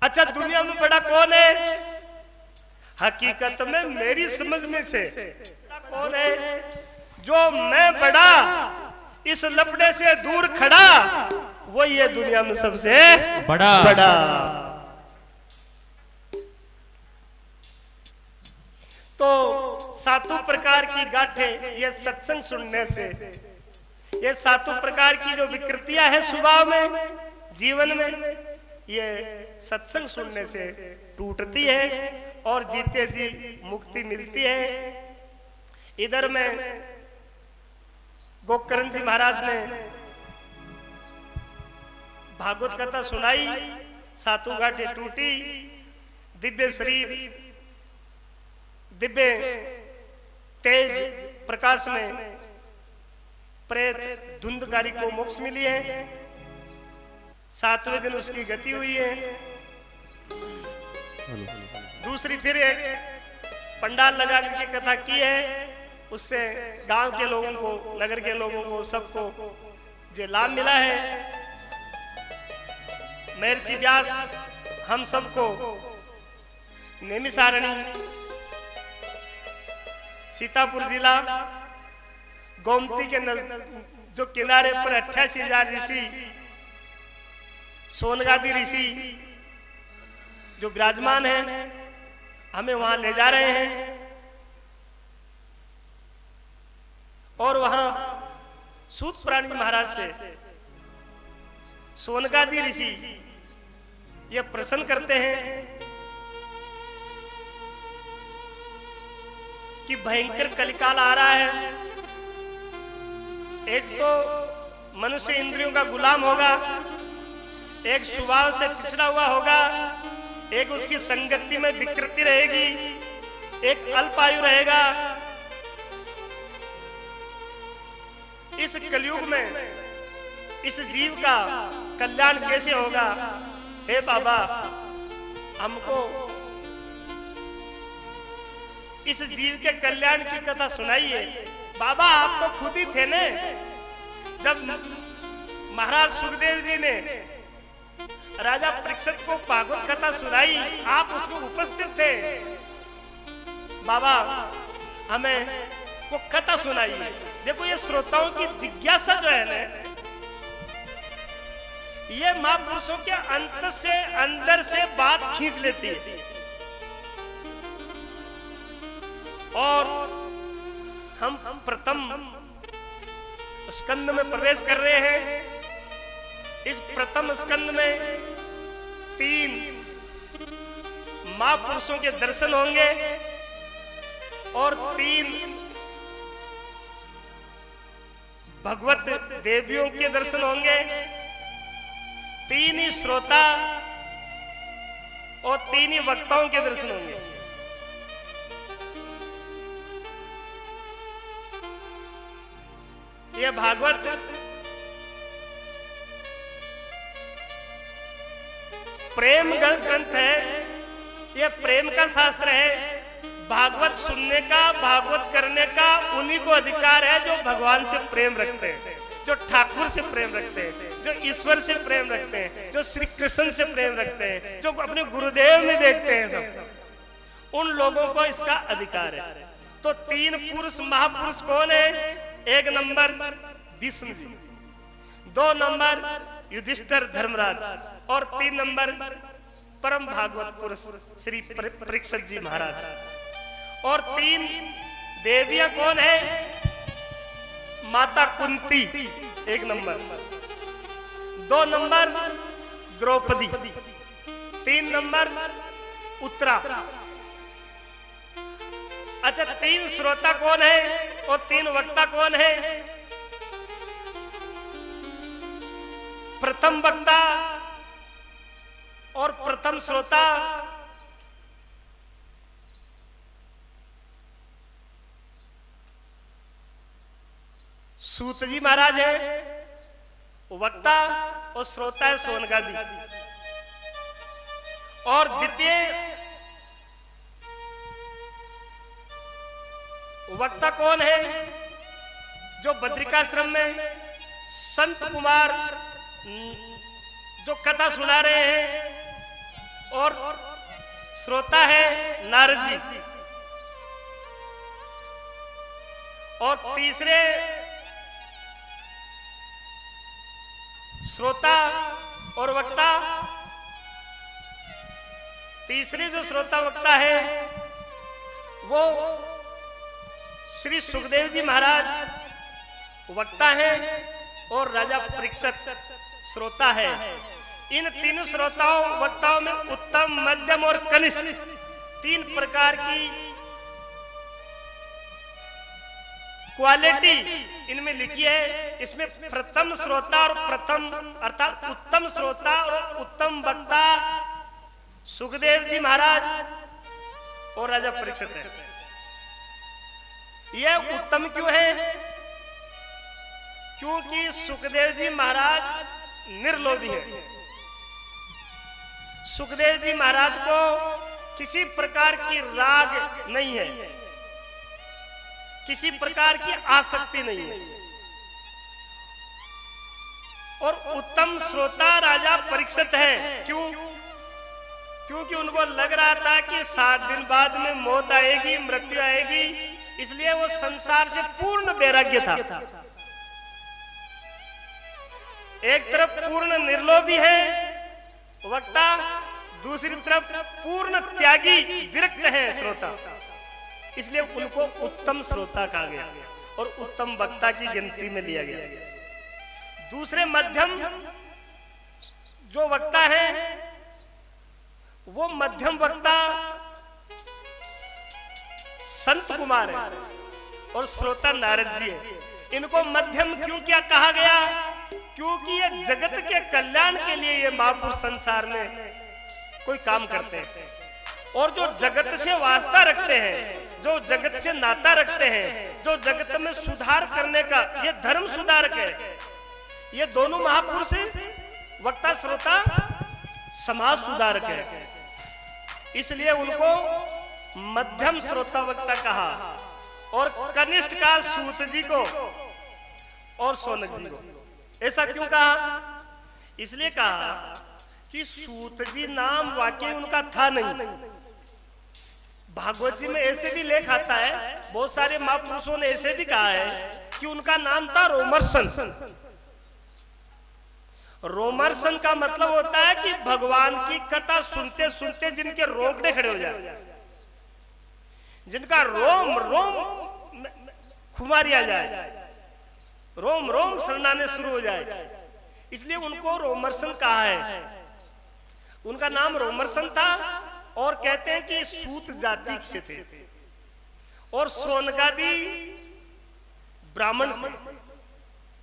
अच्छा दुनिया में बड़ा कौन है? हकीकत में मेरी समझ में से कौन है? जो मैं बड़ा इस लपड़े से दूर खड़ा, वही है दुनिया में सबसे बड़ा। तो सातों प्रकार की गांठें ये सत्संग सुनने से, ये सातों प्रकार की जो विकृतियां हैं स्वभाव में, जीवन में, ये सत्संग सुनने से टूटती है और जीते जी मुक्ति मिलती है। इधर में गोकर्ण जी महाराज ने भागवत कथा सुनाई, सातों गांठें टूटी, दिव्य शरीर, दिव्य तेज प्रकाश में प्रेत धुंधकारी को मोक्ष मिली है। 7वें दिन उसकी गति हुई है। दूसरी फिर एक पंडाल लगा के कथा की है, उससे गांव के लोगों को, नगर के लोगों को, सबको जो लाभ मिला है। महर्षि व्यास हम सबको नेमिसारणी, सीतापुर जिला, गोमती के जो किनारे पर 88,000 ऋषि, सोनगादी ऋषि जो विराजमान हैं, हमें वहां ले जा रहे हैं। और वहां सूत प्राणी महाराज से सोनगादी ऋषि ये प्रश्न करते हैं कि भयंकर कलिकाल आ रहा है। एक तो मनुष्य इंद्रियों का गुलाम होगा, एक स्वभाव से पिछड़ा हुआ होगा, एक उसकी संगति में विकृति रहेगी, एक अल्पायु रहेगा। इस कलयुग में इस जीव का कल्याण कैसे होगा? हे बाबा, हमको इस जीव के कल्याण की कथा सुनाइए। बाबा आप तो खुद ही थे ने, जब महाराज सुखदेव जी ने राजा परीक्षित को भागवत कथा सुनाई, आप उसको उपस्थित थे। बाबा हमें वो कथा सुनाइए। देखो ये श्रोताओं की जिज्ञासा जो है ना, ये महापुरुषों के अंत से, अंदर से बात खींच लेती है। और हम प्रथम स्कंद में प्रवेश कर रहे हैं। इस प्रथम स्कंद में 3 महापुरुषों के दर्शन होंगे और 3 भगवत देवियों के दर्शन होंगे। 3 ही श्रोता और 3 ही वक्ताओं के दर्शन होंगे। ये भागवत प्रेम ग्रंथ है, ये प्रेम का शास्त्र है। भागवत सुनने का, भागवत करने का उन्हीं को अधिकार है जो भगवान से प्रेम रखते हैं, जो ठाकुर से प्रेम रखते हैं, जो ईश्वर से प्रेम रखते हैं, जो श्री कृष्ण से प्रेम रखते हैं, जो अपने गुरुदेव में देखते हैं। सब उन लोगों को इसका अधिकार है। तो 3 पुरुष महापुरुष कौन है? 1 नंबर विष्णु जी, 2 नंबर युधिष्ठिर धर्मराज और 3 नंबर परम भागवत पुरुष श्री परीक्षित जी महाराज। और 3 देवियां कौन है? माता Kunti 1 number, 2 number Draupadi, 3 number Uttara. अच्छा 3 श्रोता कौन है और 3 वक्ता कौन है? प्रथम वक्ता और प्रथम श्रोता सूत जी महाराज है, वक्ता और श्रोता है सोनगादी। और द्वितीय वक्ता कौन है? जो बद्रिकाश्रम में संत कुमार जो कथा सुना रहे हैं और श्रोता है नारद जी, और तीसरे श्रोता और वक्ता, तीसरे जो श्रोता वक्ता है वो श्री सुखदेव जी महाराज वक्ता हैं और राजा परीक्षित श्रोता है। इन तीनों श्रोताओं वक्ताओं में उत्तम, मध्यम और कनिष्ठ तीन प्रकार की क्वालिटी इनमें लिखी है। इसमें प्रथम श्रोता और प्रथम अर्थात उत्तम श्रोता और उत्तम वक्ता सुखदेव जी महाराज और राजा परीक्षित है। यह उत्तम क्यों है? क्योंकि सुखदेव जी महाराज निर्लोभी है। सुखदेव जी महाराज को किसी प्रकार की राग नहीं है, किसी प्रकार की आसक्ति नहीं है। और उत्तम श्रोता राजा परीक्षित है। क्यों? क्योंकि उनको लग रहा था कि 7 दिन बाद में मौत आएगी, मृत्यु आएगी, इसलिए वो संसार से पूर्ण वैराग्य था। एक तरफ पूर्ण निर्लोभी है वक्ता, दूसरी तरफ पूर्ण त्यागी विरक्त है श्रोता, इसलिए उनको उत्तम श्रोता कहा गया और उत्तम वक्ता की गिनती में लिया गया। दूसरे मध्यम जो वक्ता है वो मध्यम वक्ता संत कुमार है और श्रोता नारद जी है। इनको मध्यम क्यों क्या कहा गया? क्योंकि ये जगत के कल्याण के लिए ये महापुरुष संसार में कोई काम करते हैं और जो जगत से वास्ता रखते हैं, जो जगत से नाता रखते हैं, जो जगत में सुधार करने का, ये धर्म सुधारक है। ये दोनों महापुरुष वक्ता श्रोता समाज सुधारक है, इसलिए उनको मध्यम श्रोता वक्ता कहा। और कनिष्ठ का सूत जी को और सोनक जी को। ऐसा क्यों कहा? इसलिए कहा कि सूत जी नाम वाकई उनका था नहीं। भागवत जी में ऐसे भी लेख आता है, बहुत सारे महापुरुषों ने ऐसे भी कहा है कि उनका नाम था रोमर्सन। रोमर्सन का मतलब होता है कि भगवान की कथा सुनते सुनते जिनके रोंगटे खड़े हो जाए, जिनका रोम रोम खुमारिया जाए, रोम रोम सरनाने शुरू हो जाए, इसलिए उनको रोमर्सन कहा है। उनका नाम रोमर्सन था और कहते हैं कि सूत जाति से थे और सोनकादि ब्राह्मण थे।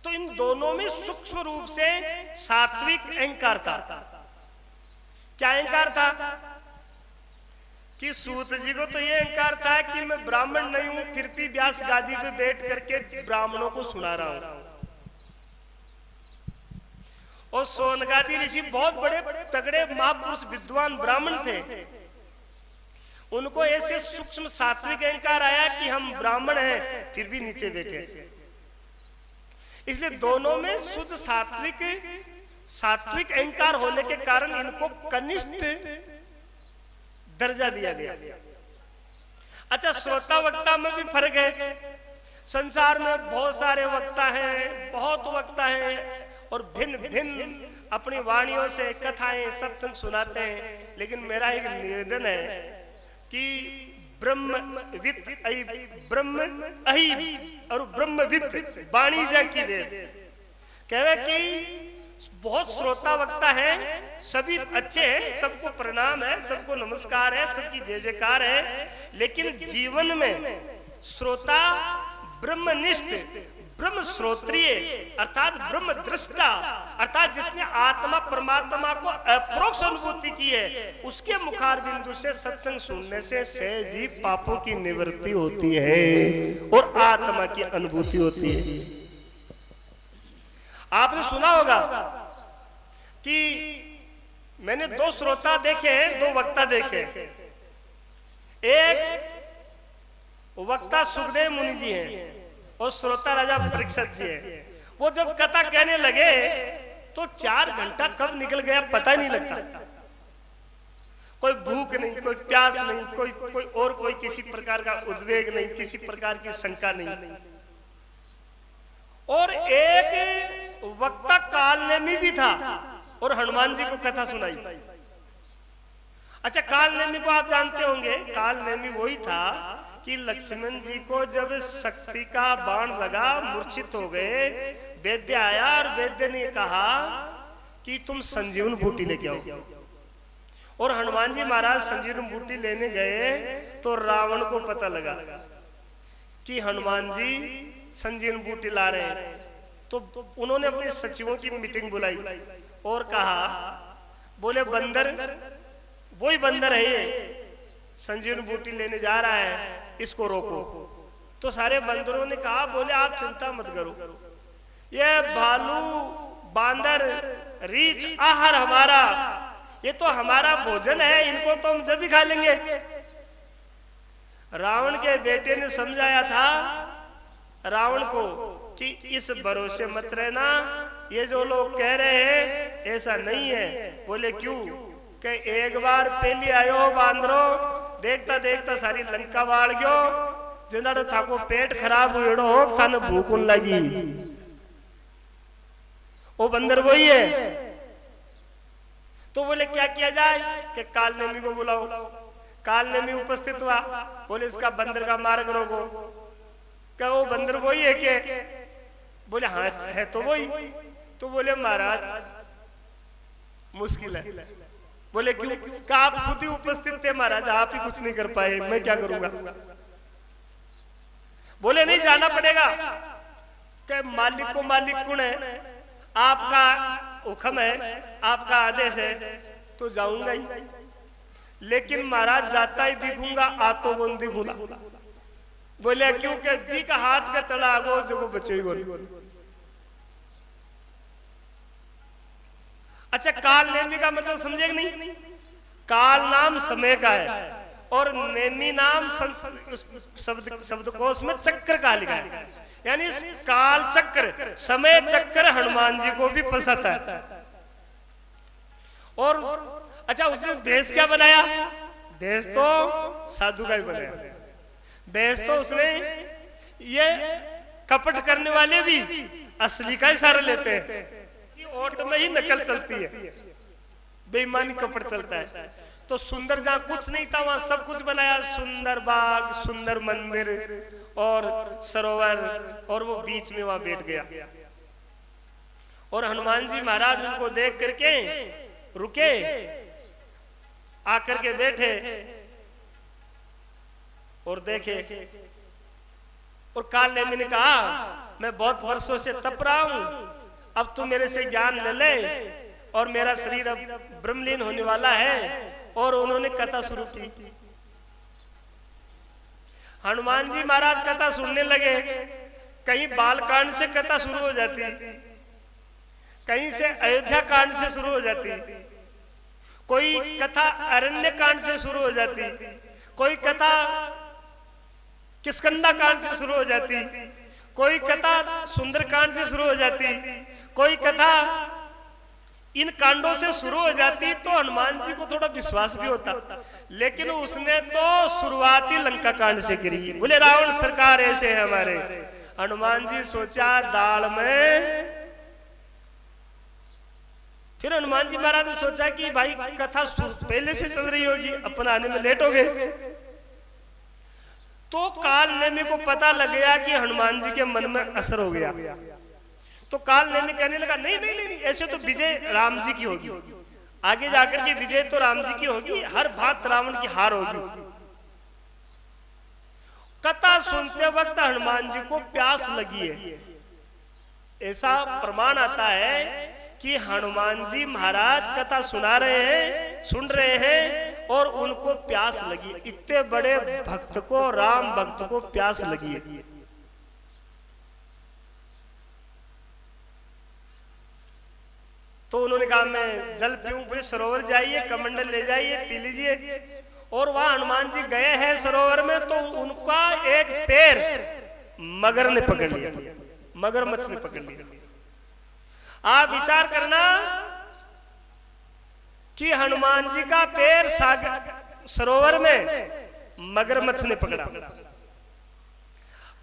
तो इन दोनों में सूक्ष्म रूप से सात्विक अहंकार था। क्या अहंकार था? कि सूत जी को तो ये अहंकार था कि मैं ब्राह्मण नहीं हूं, फिर भी व्यास गादी पे बैठ करके ब्राह्मणों को सुना रहा हूं। और सोनकादि ऋषि बहुत बड़े तगड़े महापुरुष विद्वान ब्राह्मण थे। उनको ऐसे सूक्ष्म सात्विक अहंकार आया कि हम ब्राह्मण हैं, फिर भी नीचे बैठे। इसलिए दोनों में शुद्ध सात्विक अहंकार होने के कारण इनको कनिष्ठ दर्जा दिया गया। अच्छा, श्रोता वक्ता में भी फर्क है। संसार में बहुत सारे वक्ता हैं, बहुत वक्ता हैं और भिन्न भिन्न अपनी वाणियों से कथाएं सत्संग सुनाते हैं। लेकिन मेरा एक निवेदन है कि ब्रह्मविद और ब्रह्मविद वाणी जा की वेद कहे कि बहुत श्रोता वक्ता है, सभी अच्छे हैं, सबको प्रणाम है, सबको नमस्कार है, सबकी जय जयकार है, लेकिन जीवन में श्रोता ब्रह्मनिष्ठ, ब्रह्म श्रोत्रिय अर्थात ब्रह्म दृष्टा अर्थात जिसने आत्मा परमात्मा को अप्रोक्ष अनुभूति की है, उसके मुखार बिंदु से सत्संग सुनने से सहज ही पापों की निवृत्ति होती है और आत्मा की अनुभूति होती है। आपने सुना होगा कि मैंने 2 श्रोता देखे हैं, 2 वक्ता देखे। एक वक्ता सुखदेव मुनि जी हैं और श्रोता राजा परीक्षित जी है। वो जब कथा कहने लगे तो 4 घंटा कब निकल गया पता नहीं लगता। कोई भूख नहीं, कोई प्यास नहीं, कोई और कोई किसी प्रकार का उद्वेग नहीं, किसी प्रकार की शंका नहीं। और एक वक्ता कालनेमी भी था और हनुमान जी को कथा सुनाई। अच्छा, कालनेमी को आप जानते होंगे। कालनेमी वही था कि लक्ष्मण जी को जब शक्ति का बाण लगा, मूर्छित हो गए, वैद्य आया और वैद्य ने कहा कि तुम संजीवन बूटी लेके आओ। और हनुमान जी महाराज संजीवन बूटी लेने गए तो रावण को पता लगा कि हनुमान जी संजीवन बूटी ला रहे हैं। तो उन्होंने अपने सचिवों की मीटिंग बुलाई और कहा, बोले बंदर, वही बंदर है ये, संजीवन बूटी लेने जा रहा है, इसको रोको। तो सारे बंदरों ने कहा, बोले आप चिंता मत करो, ये भालू बांदर रीछ आहार हमारा, ये तो हमारा भोजन है, इनको तो हम जब भी खा लेंगे। रावण के बेटे ने समझाया था रावण को कि इस भरोसे मत रहना, ये जो लोग कह रहे हैं ऐसा नहीं है। बोले क्यों? कि एक बार पहले आयो बांदरो, देखता देखता सारी लंका बाढ़ गयो, जिन्होंने था को पेट खराब हुएड़ो हो, थाने भूख लगी। वो बंदर वही है। तो बोले क्या किया जाए? कि कालनेमी को बुलाओ। कालनेमी उपस्थित हुआ। बोले इसका बंदर का मार्ग रोको। क्या वो बंदर वही है के? बोले हाँ है तो वही। तो बोले महाराज मुश्किल है। बोले क्यों? कि आप खुद ही उपस्थित थे महाराज, आप ही कुछ नहीं कर पाए, मैं क्या करूंगा? बोले नहीं, जाना पड़ेगा। कि मालिक को मालिक कौन है? आपका हुक्म है, आपका आदेश है, तो जाऊंगा ही। लेकिन महाराज जाता ही दिखूंगा, आ तो वो दिखूंगा। बोले क्योंकि बी का हाथ का तड़ा आगो जो बचे। अच्छा, काल नेमी का मतलब समझे कि नहीं? काल नाम समय का है और नेमी नाम शब्दकोश में चक्र का लिखा है। यानी काल चक्र, समय चक्र हनुमान जी को भी पसंद है। और अच्छा, उसने भेष क्या बनाया? भेष तो साधु का ही बनाया। भेष तो उसने, ये कपट करने वाले भी असली का ही सारा लेते हैं। ओट में ही नकल चलती है, बेईमानी कपट चलता है। तो सुंदर जहां कुछ नहीं था वहां सब कुछ बनाया, सुंदर बाग, सुंदर मंदिर और सरोवर, और वो बीच में वहां बैठ गया। और हनुमान जी महाराज उनको देख करके रुके, आकर के बैठे और देखे। और कालनेमी ने कहा, मैं बहुत वर्षों से तप रहा हूं, अब तू मेरे से ज्ञान ले ले, और मेरा शरीर अब ब्रह्मलीन होने वाला है। और उन्होंने कथा शुरू की। हनुमान जी महाराज कथा सुनने लगे। कहीं बालकांड से कथा शुरू हो जाती, कहीं से अयोध्या कांड से शुरू हो जाती, कोई कथा अरण्य कांड से शुरू हो जाती, कोई कथा किष्किंधा कांड से शुरू हो जाती, कोई कथा सुंदरकांड से शुरू हो जाती, कोई कथा इन कांडों से शुरू हो जाती। तो हनुमान जी को थोड़ा विश्वास भी होता, लेकिन उसने तो शुरुआती लंका कांड से करी। बोले रावण सरकार ऐसे है हमारे। हनुमान जी सोचा दाल में। फिर हनुमान जी महाराज ने सोचा कि भाई कथा पहले से चल रही होगी, अपन आने में लेट हो गए। तो कालनेमी को पता लग गया कि हनुमान जी के मन में असर हो गया। तो कालनेमी कहने लगा, नहीं नहीं नहीं, ऐसे तो विजय राम जी की होगी, आगे जाकर के विजय तो राम जी की होगी, हर बात रावण की हार होगी। कथा सुनते वक्त हनुमान जी को प्यास लगी है। ऐसा प्रमाण आता है कि हनुमान जी महाराज कथा सुना रहे हैं, सुन रहे हैं, और उनको प्यास लगी। इतने बड़े भक्त को, राम भक्त को प्यास लगी है। तो उन्होंने कहा मैं जल पीऊं। बोले सरोवर जाइए, कमंडल ले जाइए, पी लीजिए। और वहां हनुमान जी गए हैं सरोवर में, तो उनका एक पैर मगर ने पकड़ लिया, मगरमच्छ ने पकड़ लिया। आप विचार करना कि हनुमान जी का पैर सागर सरोवर में मगरमच्छ ने पकड़ा।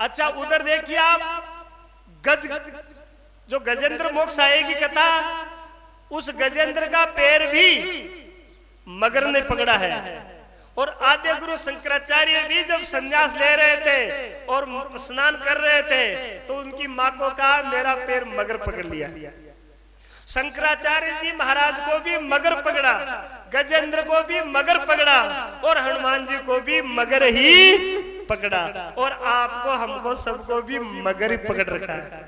अच्छा उधर देखिए आप गज जो गजेंद्र मोक्ष आएगी कथा, उस गजेंद्र का पैर भी मगर ने पकड़ा है। और आद्य गुरु शंकराचार्य भी जब संन्यास ले रहे थे और स्नान कर रहे थे तो उनकी मां को कहा मेरा पैर मगर पकड़ लिया। शंकराचार्य जी महाराज को भी मगर पकड़ा, गजेंद्र को भी मगर पकड़ा और हनुमान जी को भी मगर ही पकड़ा, और आपको हमको सबको भी मगर ही पकड़ रखा है।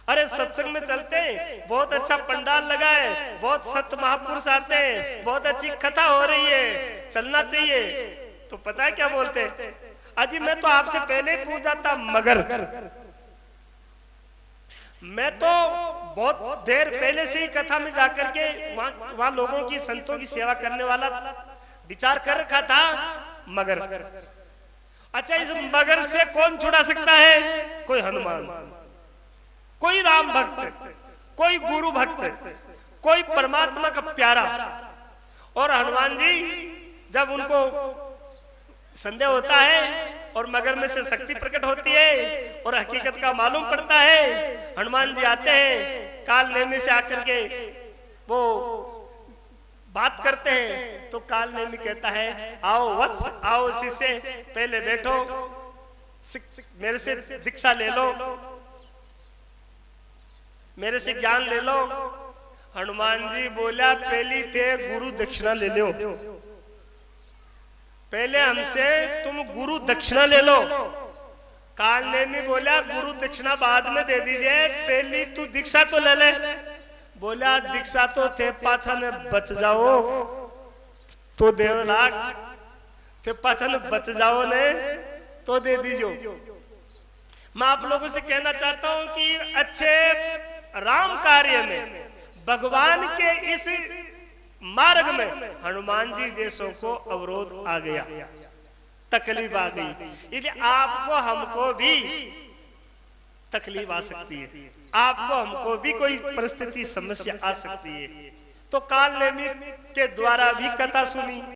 अरे सत्संग में चलते हैं, बहुत अच्छा पंडाल लगा है, बहुत सत महापुरुष आते हैं, बहुत अच्छी कथा हो रही है, चलना चाहिए। तो पता है क्या बोलते हैं, अजी मैं तो आपसे पहले ही पूछ जाता मगर, मैं तो बहुत देर पहले से ही कथा में जाकर के वहां लोगों की संतों की सेवा करने वाला विचार कर रखा था मगर। अच्छा इस मगर से कौन छुड़ा सकता है? कोई हनुमान, कोई राम भक्त, कोई गुरु भक्त, कोई परमात्मा का प्यारा। और हनुमान जी जब उनको संदेह होता है और मगर में से शक्ति प्रकट होती है और हकीकत का मालूम पड़ता है, हनुमान जी आते हैं, काल नेमी से आकर के वो बात करते हैं। तो काल नेमी कहता है आओ वत्स, आओ शिष्य, पहले बैठो, मेरे से दीक्षा ले लो, मेरे से ज्ञान ले लो। हनुमान जी बोला पहली थे गुरु दक्षिणा ले लो, पहले हमसे तुम गुरु दक्षिणा ले लो। काल नेमी बोला गुरु दक्षिणा बाद में दे दीजिए, पहली तू दीक्षा तो ले ले। बोला दीक्षा तो थे पाछा ने बच जाओ तो देवलाग, थे पाछा ने बच जाओ ने तो दे दीजो। मैं आप लोगों से कहना चाहता हूं कि अच्छे राम कार्य में, भगवान के इस मार्ग में हनुमान जी जैसों को अवरोध आ गया, तकलीफ आ गई, इसलिए आपको हमको भी तकलीफ आ सकती है, आपको हमको भी कोई परिस्थिति समस्या आ सकती है। तो काल नेमी के द्वारा भी कथा सुनी,